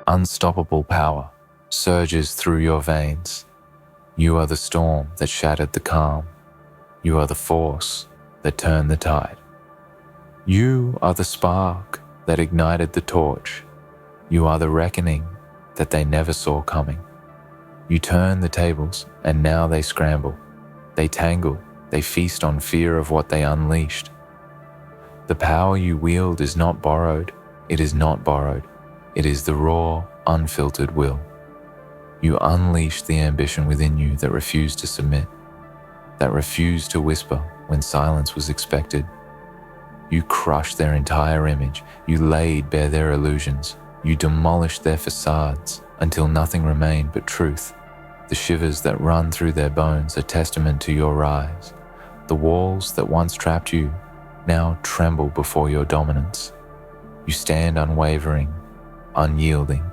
Unstoppable power surges through your veins. You are the storm that shattered the calm. You are the force that turned the tide. You are the spark that ignited the torch. You are the reckoning that they never saw coming. You turn the tables and now they scramble. They tangle, they feast on fear of what they unleashed. The power you wield is not borrowed. It is not borrowed. It is the raw, unfiltered will. You unleash the ambition within you that refused to submit, that refused to whisper when silence was expected. You crushed their entire image. You laid bare their illusions. You demolished their facades until nothing remained but truth. The shivers that run through their bones are testament to your rise. The walls that once trapped you now tremble before your dominance. You stand unwavering, unyielding,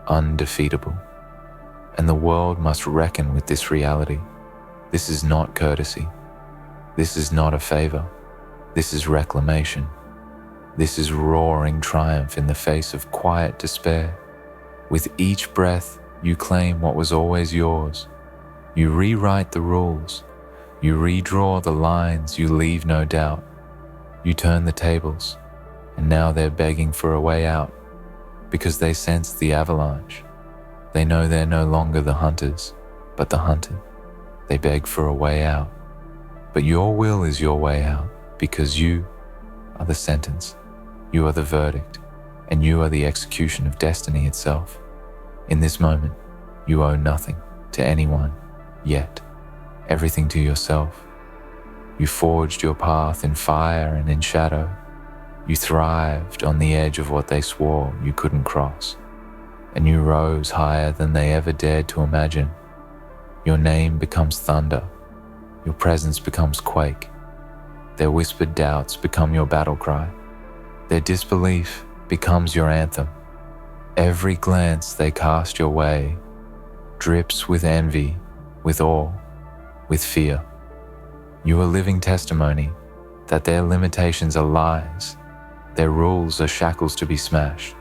undefeatable. And the world must reckon with this reality. This is not courtesy. This is not a favor. This is reclamation. This is roaring triumph in the face of quiet despair. With each breath, you claim what was always yours. You rewrite the rules. You redraw the lines. You leave no doubt. You turn the tables, and now they're begging for a way out because they sense the avalanche. They know they're no longer the hunters, but the hunted. They beg for a way out. But your will is your way out because you are the sentence. You are the verdict, and you are the execution of destiny itself. In this moment, you owe nothing to anyone, yet everything to yourself. You forged your path in fire and in shadow. You thrived on the edge of what they swore you couldn't cross, and you rose higher than they ever dared to imagine. Your name becomes thunder. Your presence becomes quake. Their whispered doubts become your battle cry. Their disbelief becomes your anthem. Every glance they cast your way drips with envy, with awe, with fear. You are living testimony that their limitations are lies. Their rules are shackles to be smashed.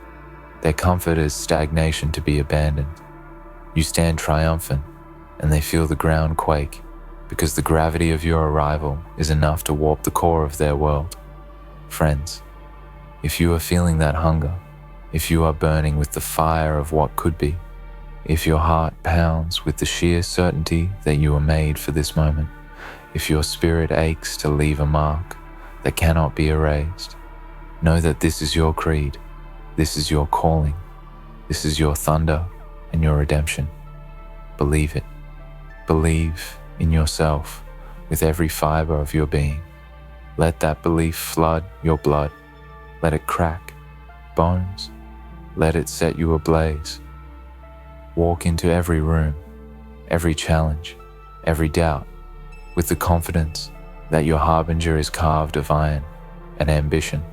Their comfort is stagnation to be abandoned. You stand triumphant, and they feel the ground quake because the gravity of your arrival is enough to warp the core of their world. Friends, if you are feeling that hunger, if you are burning with the fire of what could be, if your heart pounds with the sheer certainty that you are made for this moment, if your spirit aches to leave a mark that cannot be erased, know that this is your creed, this is your calling, this is your thunder and your redemption. Believe it. Believe in yourself with every fiber of your being. Let that belief flood your blood. Let it crack bones. Let it set you ablaze. Walk into every room, every challenge, every doubt, with the confidence that your harbinger is carved of iron and ambition.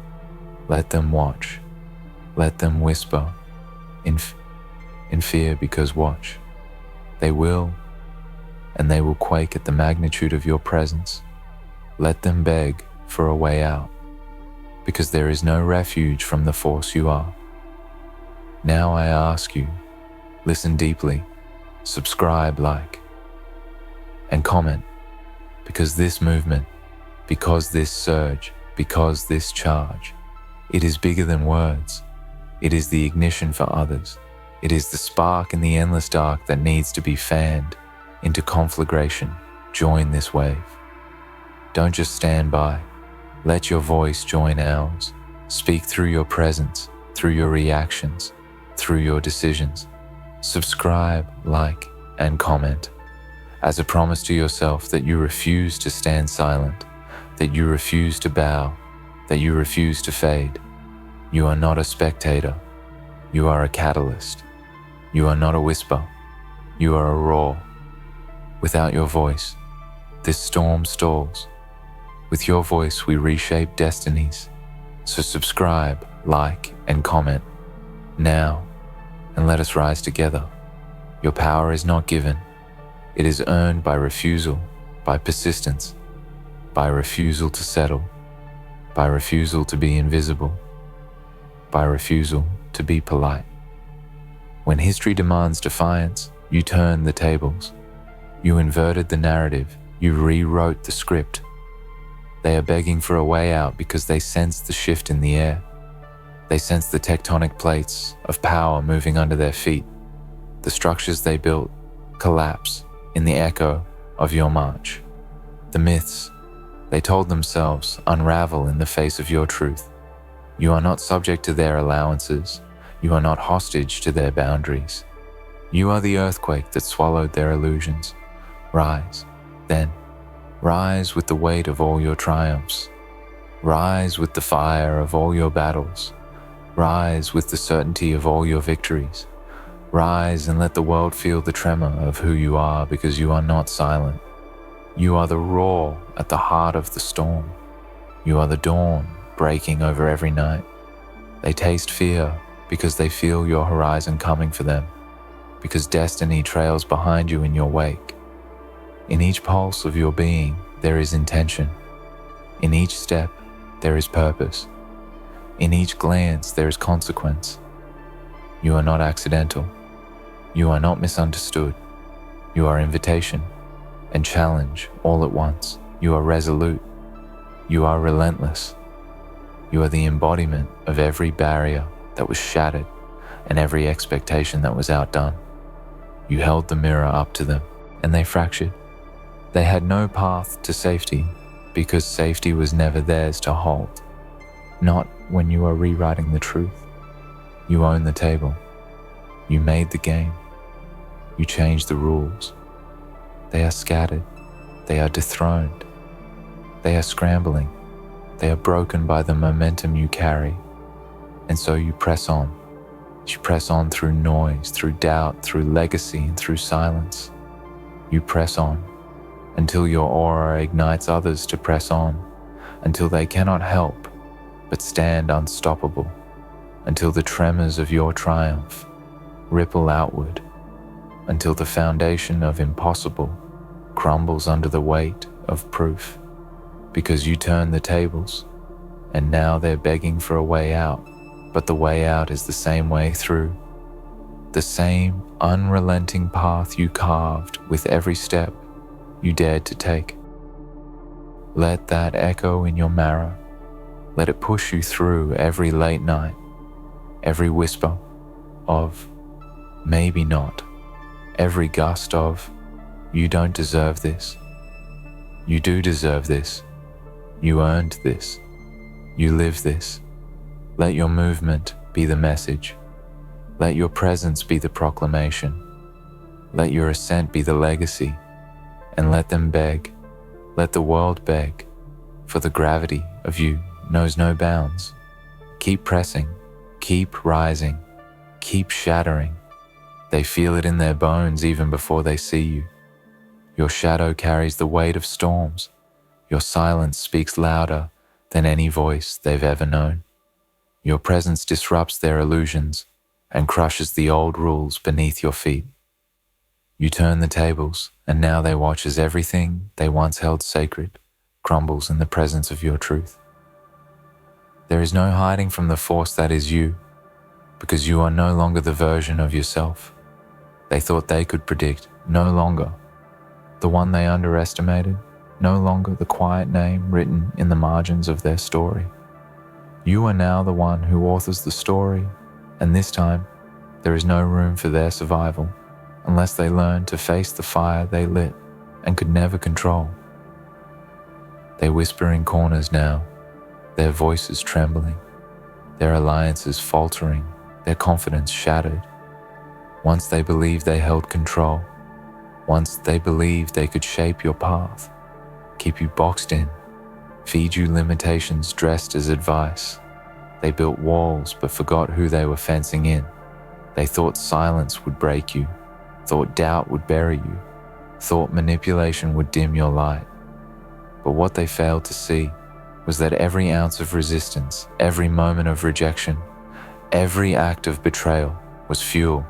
Let them watch. Let them whisper in fear, because watch. They will, and they will quake at the magnitude of your presence. Let them beg for a way out, because there is no refuge from the force you are. Now I ask you, listen deeply, subscribe, like, and comment, because this movement, because this surge, because this charge, it is bigger than words. It is the ignition for others. It is the spark in the endless dark that needs to be fanned into conflagration. Join this wave. Don't just stand by. Let your voice join ours. Speak through your presence, through your reactions, through your decisions. Subscribe, like, and comment as a promise to yourself that you refuse to stand silent, that you refuse to bow, that you refuse to fade. You are not a spectator. You are a catalyst. You are not a whisper. You are a roar. Without your voice, this storm stalls. With your voice, we reshape destinies. So subscribe, like, and comment now, and let us rise together. Your power is not given. It is earned by refusal, by persistence, by refusal to settle, by refusal to be invisible, by refusal to be polite. When history demands defiance, you turned the tables. You inverted the narrative. You rewrote the script. They are begging for a way out because they sense the shift in the air. They sense the tectonic plates of power moving under their feet. The structures they built collapse in the echo of your march. The myths they told themselves unravel in the face of your truth. You are not subject to their allowances. You are not hostage to their boundaries. You are the earthquake that swallowed their illusions. Rise, then. Rise with the weight of all your triumphs. Rise with the fire of all your battles. Rise with the certainty of all your victories. Rise and let the world feel the tremor of who you are, because you are not silent. You are the roar at the heart of the storm. You are the dawn breaking over every night. They taste fear because they feel your horizon coming for them, because destiny trails behind you in your wake. In each pulse of your being, there is intention. In each step, there is purpose. In each glance, there is consequence. You are not accidental. You are not misunderstood. You are invitation and challenge all at once. You are resolute. You are relentless. You are the embodiment of every barrier that was shattered and every expectation that was outdone. You held the mirror up to them, and they fractured. They had no path to safety, because safety was never theirs to hold. Not when you are rewriting the truth. You own the table. You made the game. You changed the rules. They are scattered. They are dethroned. They are scrambling. They are broken by the momentum you carry. And so you press on. You press on through noise, through doubt, through legacy, and through silence. You press on until your aura ignites others to press on, until they cannot help but stand unstoppable, until the tremors of your triumph ripple outward, until the foundation of impossible crumbles under the weight of proof, because you turned the tables, and now they're begging for a way out, but the way out is the same way through, the same unrelenting path you carved with every step you dared to take. Let that echo in your marrow. Let it push you through every late night, every whisper of maybe not, every gust of you don't deserve this. You do deserve this. You earned this. You live this. Let your movement be the message. Let your presence be the proclamation. Let your ascent be the legacy. And let them beg, let the world beg, for the gravity of you knows no bounds. Keep pressing, keep rising, keep shattering. They feel it in their bones even before they see you. Your shadow carries the weight of storms. Your silence speaks louder than any voice they've ever known. Your presence disrupts their illusions and crushes the old rules beneath your feet. You turn the tables, and now they watch as everything they once held sacred crumbles in the presence of your truth. There is no hiding from the force that is you, because you are no longer the version of yourself they thought they could predict, no longer the one they underestimated, no longer the quiet name written in the margins of their story. You are now the one who authors the story, and this time there is no room for their survival unless they learn to face the fire they lit and could never control. They whisper in corners now, their voices trembling, their alliances faltering, their confidence shattered. Once they believed they held control, once they believed they could shape your path, keep you boxed in, feed you limitations dressed as advice. They built walls but forgot who they were fencing in. They thought silence would break you, thought doubt would bury you, thought manipulation would dim your light. But what they failed to see was that every ounce of resistance, every moment of rejection, every act of betrayal was fuel.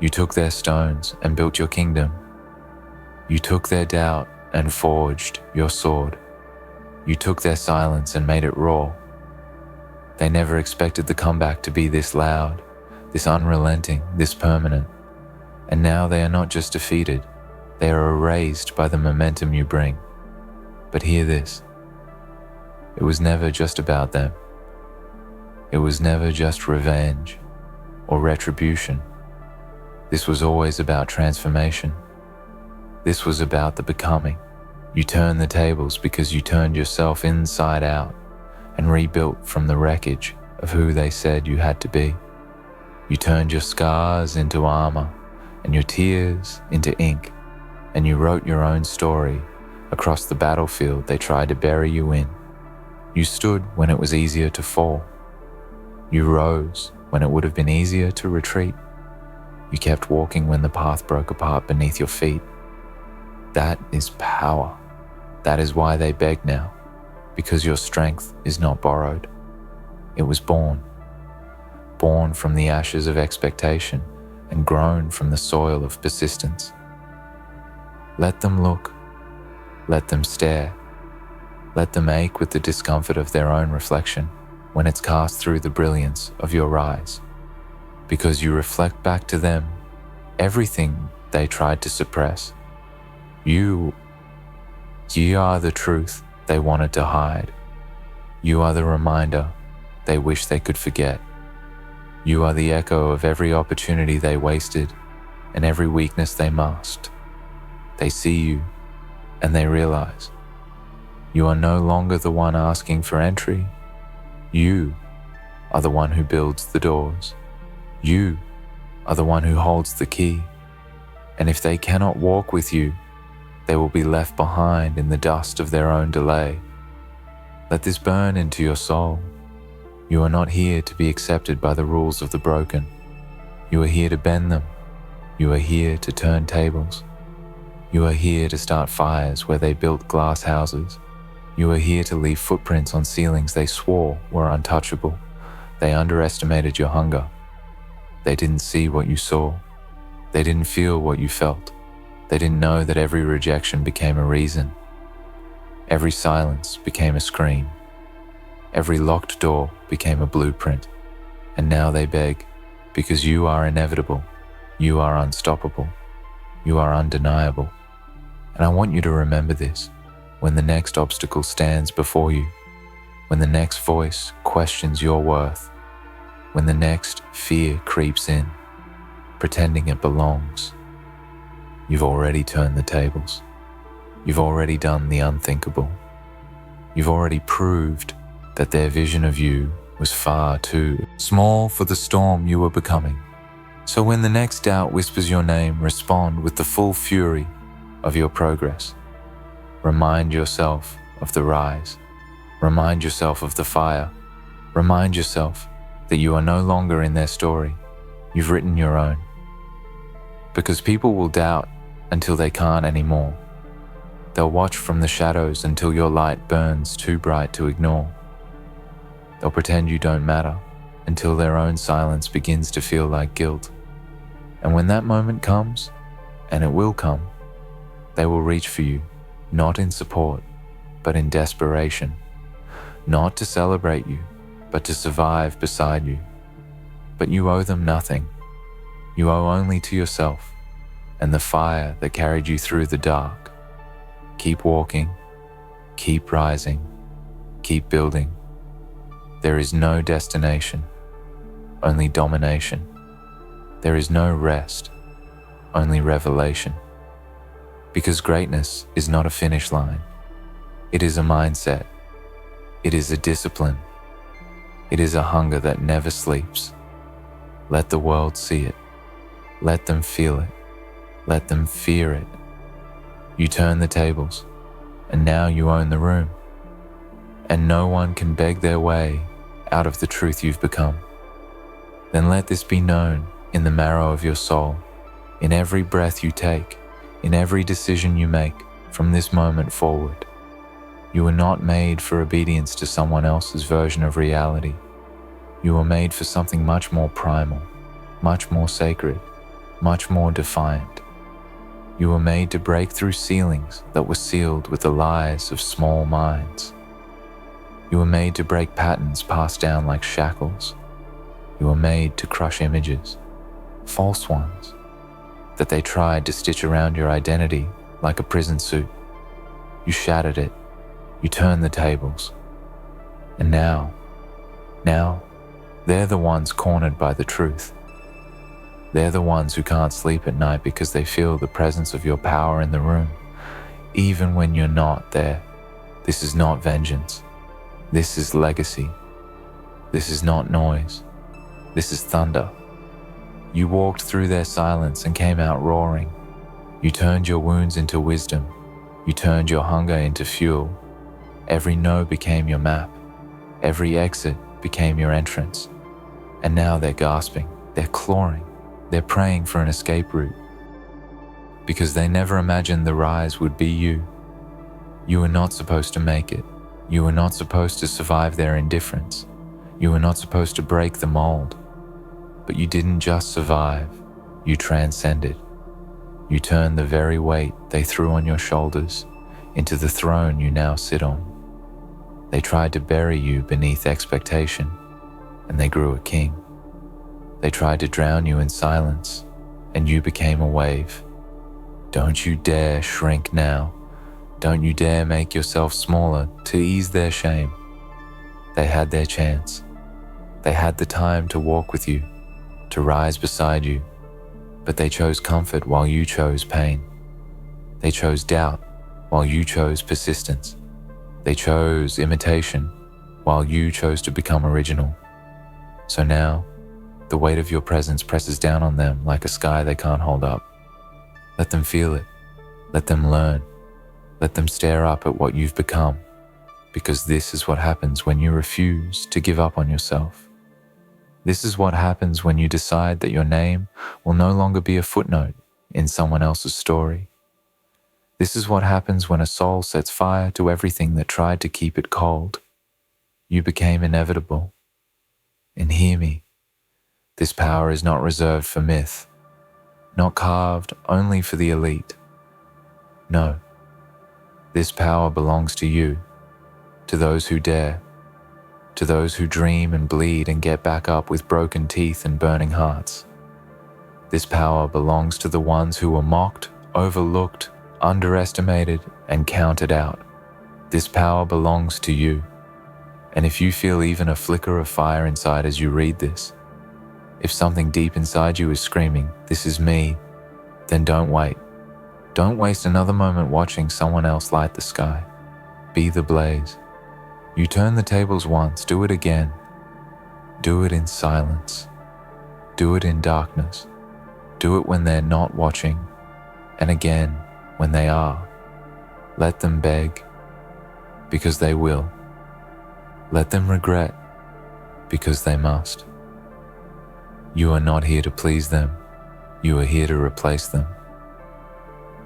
You took their stones and built your kingdom. You took their doubt and forged your sword. You took their silence and made it raw. They never expected the comeback to be this loud, this unrelenting, this permanent. And now they are not just defeated, they are erased by the momentum you bring. But hear this. It was never just about them. It was never just revenge or retribution. This was always about transformation. This was about the becoming. You turned the tables because you turned yourself inside out and rebuilt from the wreckage of who they said you had to be. You turned your scars into armor and your tears into ink, and you wrote your own story across the battlefield they tried to bury you in. You stood when it was easier to fall. You rose when it would have been easier to retreat. You kept walking when the path broke apart beneath your feet. That is power. That is why they beg now, because your strength is not borrowed. It was born from the ashes of expectation and grown from the soil of persistence. Let them look, let them stare, let them ache with the discomfort of their own reflection when it's cast through the brilliance of your rise, because you reflect back to them everything they tried to suppress. You are the truth they wanted to hide. You are the reminder they wish they could forget. You are the echo of every opportunity they wasted and every weakness they masked. They see you and they realize you are no longer the one asking for entry. You are the one who builds the doors. You are the one who holds the key. And if they cannot walk with you, they will be left behind in the dust of their own delay. Let this burn into your soul. You are not here to be accepted by the rules of the broken. You are here to bend them. You are here to turn tables. You are here to start fires where they built glass houses. You are here to leave footprints on ceilings they swore were untouchable. They underestimated your hunger. They didn't see what you saw. They didn't feel what you felt. They didn't know that every rejection became a reason. Every silence became a scream. Every locked door became a blueprint. And now they beg, because you are inevitable. You are unstoppable. You are undeniable. And I want you to remember this when the next obstacle stands before you, when the next voice questions your worth, when the next fear creeps in, pretending it belongs. You've already turned the tables. You've already done the unthinkable. You've already proved that their vision of you was far too small for the storm you were becoming. So when the next doubt whispers your name, respond with the full fury of your progress. Remind yourself of the rise. Remind yourself of the fire. Remind yourself that you are no longer in their story. You've written your own. Because people will doubt until they can't anymore. They'll watch from the shadows until your light burns too bright to ignore. They'll pretend you don't matter until their own silence begins to feel like guilt. And when that moment comes, and it will come, they will reach for you, not in support, but in desperation. Not to celebrate you, but to survive beside you. But you owe them nothing. You owe only to yourself and the fire that carried you through the dark. Keep walking, keep rising, keep building. There is no destination, only domination. There is no rest, only revelation. Because greatness is not a finish line. It is a mindset. It is a discipline. It is a hunger that never sleeps. Let the world see it. Let them feel it. Let them fear it. You turn the tables, and now you own the room. And no one can beg their way out of the truth you've become. Then let this be known in the marrow of your soul, in every breath you take, in every decision you make from this moment forward. You were not made for obedience to someone else's version of reality. You were made for something much more primal, much more sacred, much more defiant. You were made to break through ceilings that were sealed with the lies of small minds. You were made to break patterns passed down like shackles. You were made to crush images, false ones, that they tried to stitch around your identity like a prison suit. You shattered it. You turned the tables. And now, they're the ones cornered by the truth. They're the ones who can't sleep at night because they feel the presence of your power in the room, even when you're not there. This is not vengeance. This is legacy. This is not noise. This is thunder. You walked through their silence and came out roaring. You turned your wounds into wisdom. You turned your hunger into fuel. Every no became your map. Every exit became your entrance. And now they're gasping. They're clawing. They're praying for an escape route. Because they never imagined the rise would be you. You were not supposed to make it. You were not supposed to survive their indifference. You were not supposed to break the mold. But you didn't just survive. You transcended. You turned the very weight they threw on your shoulders into the throne you now sit on. They tried to bury you beneath expectation, and they grew a king. They tried to drown you in silence, and you became a wave. Don't you dare shrink now. Don't you dare make yourself smaller to ease their shame. They had their chance. They had the time to walk with you, to rise beside you, but they chose comfort while you chose pain. They chose doubt while you chose persistence. They chose imitation while you chose to become original. So now, the weight of your presence presses down on them like a sky they can't hold up. Let them feel it. Let them learn. Let them stare up at what you've become, because this is what happens when you refuse to give up on yourself. This is what happens when you decide that your name will no longer be a footnote in someone else's story. This is what happens when a soul sets fire to everything that tried to keep it cold. You became inevitable. And hear me, this power is not reserved for myth, not carved only for the elite. No, this power belongs to you, to those who dare, to those who dream and bleed and get back up with broken teeth and burning hearts. This power belongs to the ones who were mocked, overlooked, underestimated, and counted out. This power belongs to you. And if you feel even a flicker of fire inside as you read this, if something deep inside you is screaming, "This is me," then don't wait. Don't waste another moment watching someone else light the sky. Be the blaze. You turned the tables once, do it again. Do it in silence. Do it in darkness. Do it when they're not watching, and again when they are. Let them beg, because they will. Let them regret, because they must. You are not here to please them. You are here to replace them.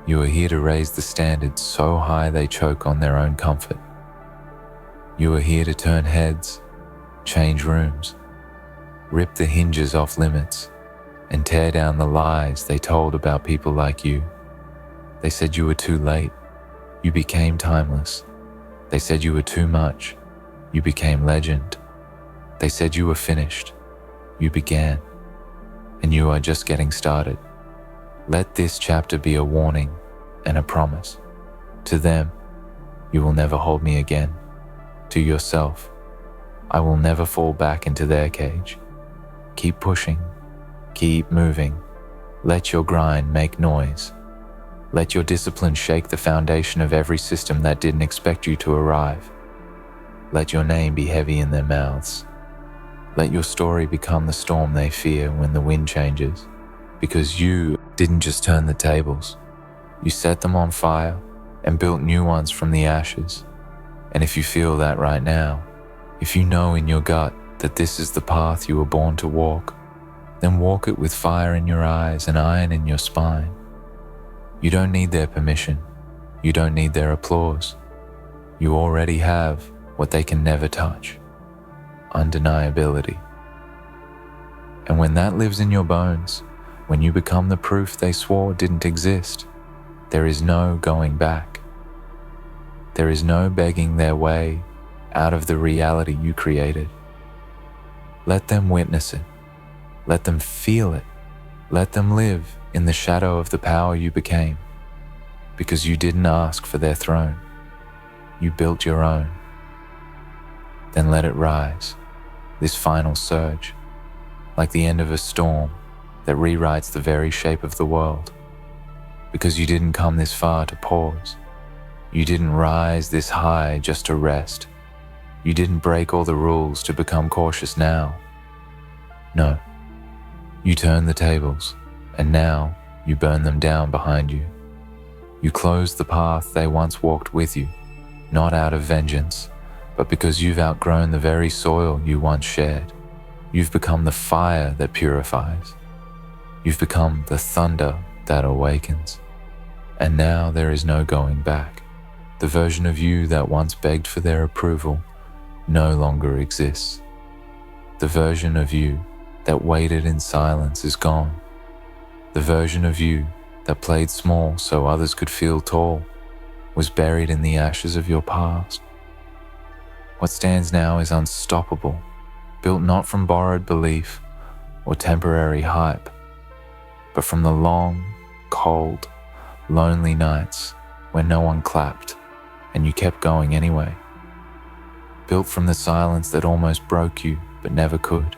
You are here to raise the standard so high they choke on their own comfort. You are here to turn heads, change rooms, rip the hinges off limits, and tear down the lies they told about people like you. They said you were too late. You became timeless. They said you were too much. You became legend. They said you were finished. You began. And you are just getting started. Let this chapter be a warning and a promise. To them, you will never hold me again. To yourself, I will never fall back into their cage. Keep pushing. Keep moving. Let your grind make noise. Let your discipline shake the foundation of every system that didn't expect you to arrive. Let your name be heavy in their mouths. Let your story become the storm they fear when the wind changes, because you didn't just turn the tables. You set them on fire and built new ones from the ashes. And if you feel that right now, if you know in your gut that this is the path you were born to walk, then walk it with fire in your eyes and iron in your spine. You don't need their permission. You don't need their applause. You already have what they can never touch: undeniability. And when that lives in your bones, when you become the proof they swore didn't exist, there is no going back. There is no begging their way out of the reality you created. Let them witness it. Let them feel it. Let them live in the shadow of the power you became, because you didn't ask for their throne. You built your own. Then let it rise, this final surge, like the end of a storm that rewrites the very shape of the world. Because you didn't come this far to pause. You didn't rise this high just to rest. You didn't break all the rules to become cautious now. No, you turned the tables, and now you burn them down behind you. You close the path they once walked with you, not out of vengeance, but because you've outgrown the very soil you once shared. You've become the fire that purifies. You've become the thunder that awakens. And now there is no going back. The version of you that once begged for their approval no longer exists. The version of you that waited in silence is gone. The version of you that played small so others could feel tall was buried in the ashes of your past. What stands now is unstoppable, built not from borrowed belief or temporary hype, but from the long, cold, lonely nights when no one clapped and you kept going anyway. Built from the silence that almost broke you but never could.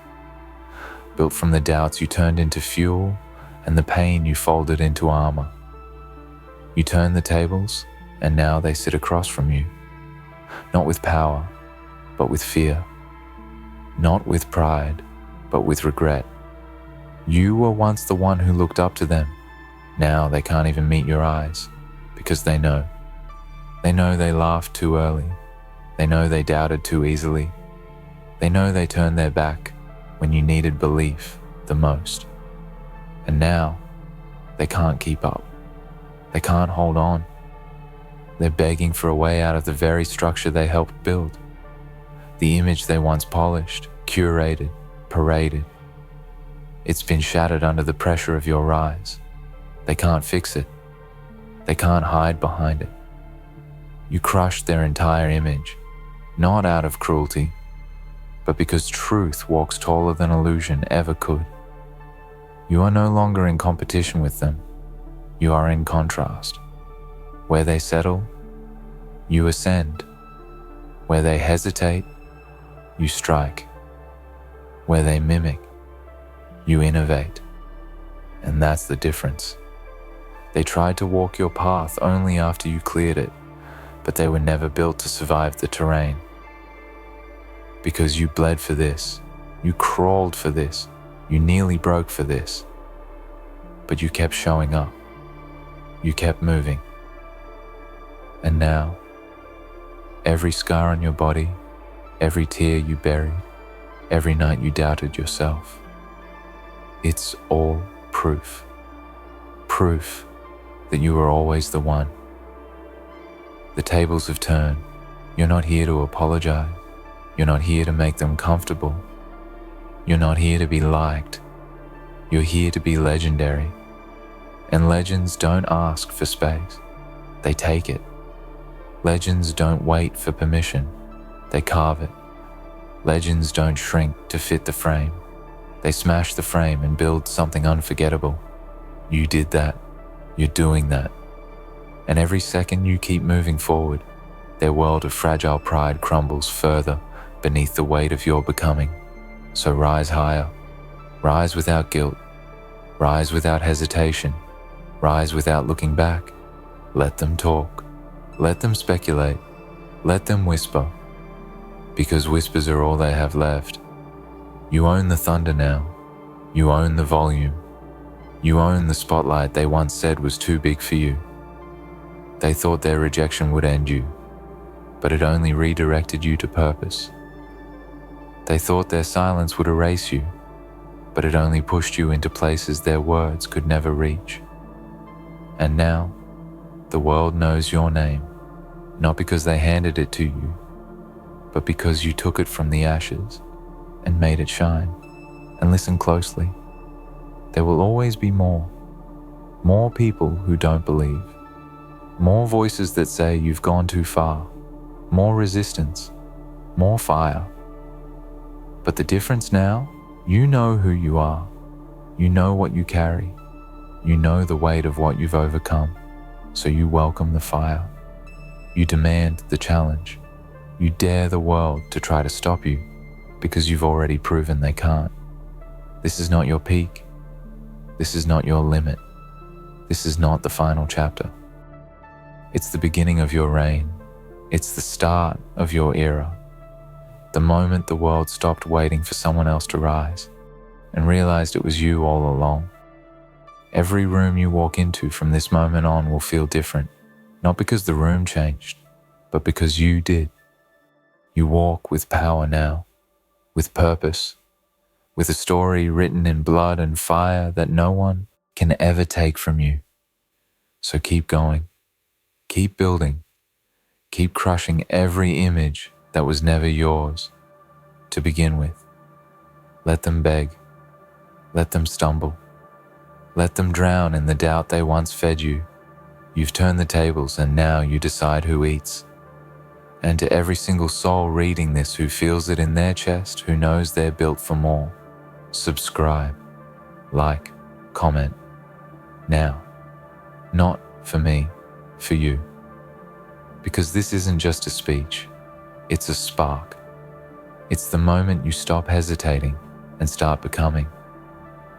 Built from the doubts you turned into fuel and the pain you folded into armor. You turned the tables and now they sit across from you. Not with power, but with fear. Not with pride, but with regret. You were once the one who looked up to them. Now they can't even meet your eyes because they know. They know they laughed too early. They know they doubted too easily. They know they turned their back when you needed belief the most. And now they can't keep up. They can't hold on. They're begging for a way out of the very structure they helped build. The image they once polished, curated, paraded. It's been shattered under the pressure of your rise. They can't fix it. They can't hide behind it. You crushed their entire image, not out of cruelty, but because truth walks taller than illusion ever could. You are no longer in competition with them. You are in contrast. Where they settle, you ascend. Where they hesitate, you strike. Where they mimic, you innovate. And that's the difference. They tried to walk your path only after you cleared it, but they were never built to survive the terrain. Because you bled for this, you crawled for this, you nearly broke for this. But you kept showing up. You kept moving. And now, every scar on your body, every tear you buried, every night you doubted yourself, it's all proof. Proof that you were always the one. The tables have turned. You're not here to apologize. You're not here to make them comfortable. You're not here to be liked. You're here to be legendary. And legends don't ask for space. They take it. Legends don't wait for permission. They carve it. Legends don't shrink to fit the frame. They smash the frame and build something unforgettable. You did that. You're doing that. And every second you keep moving forward, their world of fragile pride crumbles further beneath the weight of your becoming. So rise higher. Rise without guilt. Rise without hesitation. Rise without looking back. Let them talk. Let them speculate. Let them whisper. Because whispers are all they have left. You own the thunder now. You own the volume. You own the spotlight they once said was too big for you. They thought their rejection would end you, but it only redirected you to purpose. They thought their silence would erase you, but it only pushed you into places their words could never reach. And now, the world knows your name, not because they handed it to you, but because you took it from the ashes and made it shine. And listen closely. There will always be more people who don't believe, more voices that say you've gone too far, more resistance, more fire. But the difference now, you know who you are. You know what you carry. You know the weight of what you've overcome. So you welcome the fire. You demand the challenge. You dare the world to try to stop you because you've already proven they can't. This is not your peak. This is not your limit. This is not the final chapter. It's the beginning of your reign. It's the start of your era. The moment the world stopped waiting for someone else to rise and realized it was you all along. Every room you walk into from this moment on will feel different, not because the room changed, but because you did. You walk with power now, with purpose, with a story written in blood and fire that no one can ever take from you. So keep going, keep building, keep crushing every image that was never yours to begin with. Let them beg, let them stumble, let them drown in the doubt they once fed you. You've turned the tables and now you decide who eats. And to every single soul reading this who feels it in their chest, who knows they're built for more, subscribe, like, comment, now. Not for me, for you. Because this isn't just a speech, it's a spark. It's the moment you stop hesitating and start becoming.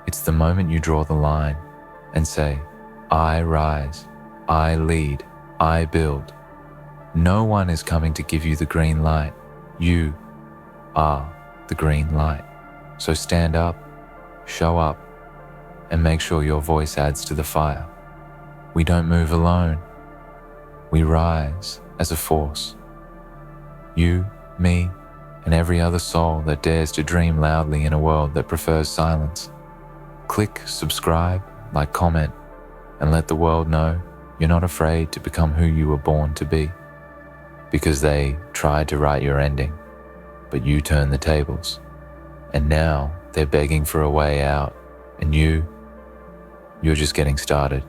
It's the moment you draw the line and say, I rise, I lead, I build. No one is coming to give you the green light. You are the green light. So stand up, show up, and make sure your voice adds to the fire. We don't move alone. We rise as a force. You, me, and every other soul that dares to dream loudly in a world that prefers silence. Click, subscribe, like, comment, and let the world know you're not afraid to become who you were born to be. Because they tried to write your ending, but you turned the tables. And now they're begging for a way out, and you're just getting started.